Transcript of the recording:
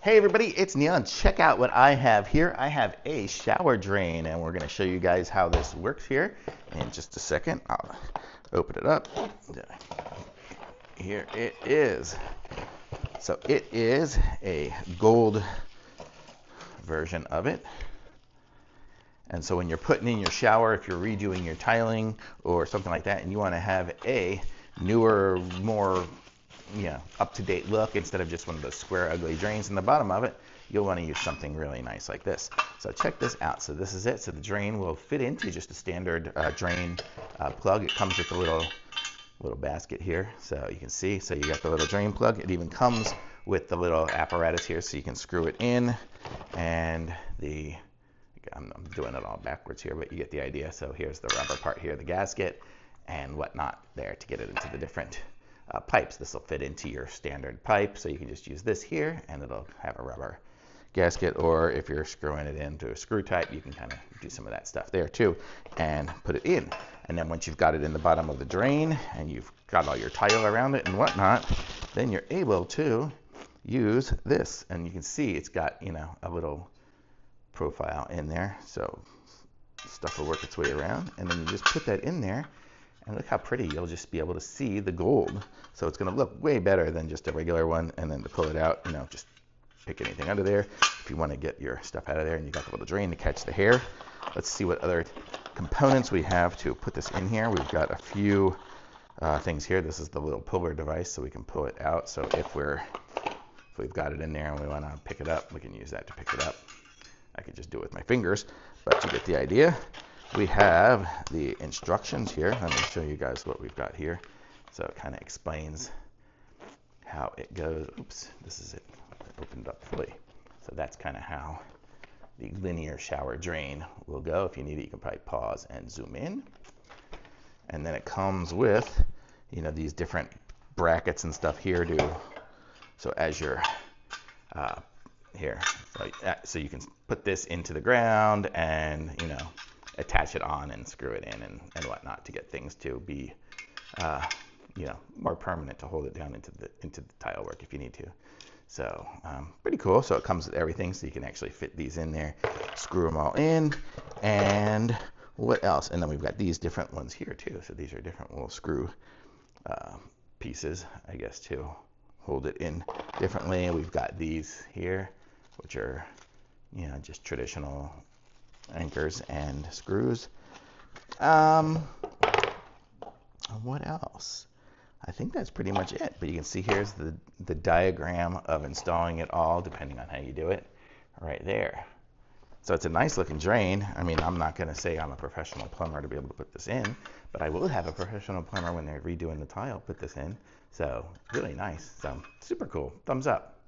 Hey everybody, it's Neil, and check out what I have here. I have a shower drain, and we're going to show you guys how this works here in just a second. I'll open it up. Here it is. So it is a gold version of it. And so when you're putting in your shower, if you're redoing your tiling or something like that, and you want to have a newer, more up-to-date look instead of just one of those square ugly drains in the bottom of it, you'll want to use something really nice like this. So check this out. So this is it. So the drain will fit into just a standard drain plug. It comes with a little basket here, so you can see. So you got the little drain plug. It even comes with the little apparatus here, so you can screw it in. And I'm doing it all backwards here, but you get the idea. So here's the rubber part here, the gasket and whatnot there to get it into the different pipes. This will fit into your standard pipe, so you can just use this here and it'll have a rubber gasket, or if you're screwing it into a screw type, you can kind of do some of that stuff there too and put it in. And then once you've got it in the bottom of the drain and you've got all your tile around it and whatnot, then you're able to use this, and you can see it's got a little profile in there, so stuff will work its way around, and then you just put that in there. And look how pretty, you'll just be able to see the gold. So it's gonna look way better than just a regular one. And then to pull it out, just pick anything out of there. If you wanna get your stuff out of there, and you got the little drain to catch the hair. Let's see what other components we have to put this in here. We've got a few things here. This is the little puller device, so we can pull it out. So if we've got it in there and we wanna pick it up, we can use that to pick it up. I could just do it with my fingers, but you get the idea. We have the instructions here. Let me show you guys what we've got here. So it kind of explains how it goes. Oops, this is it. I opened it up fully. So that's kind of how the linear shower drain will go. If you need it, you can probably pause and zoom in. And then it comes with, these different brackets and stuff here so as you're here, so you can put this into the ground and attach it on and screw it in and whatnot to get things to be more permanent, to hold it down into the tile work if you need to. So pretty cool. So it comes with everything, so you can actually fit these in there, screw them all in. And what else? And then we've got these different ones here too. So these are different little screw pieces, I guess, to hold it in differently. We've got these here, which are just traditional anchors and screws. What else? I think that's pretty much it. But you can see here's the diagram of installing it all, depending on how you do it, right there. So it's a nice looking drain. I mean, I'm not going to say I'm a professional plumber to be able to put this in, but I will have a professional plumber when they're redoing the tile put this in. So really nice. So super cool. Thumbs up.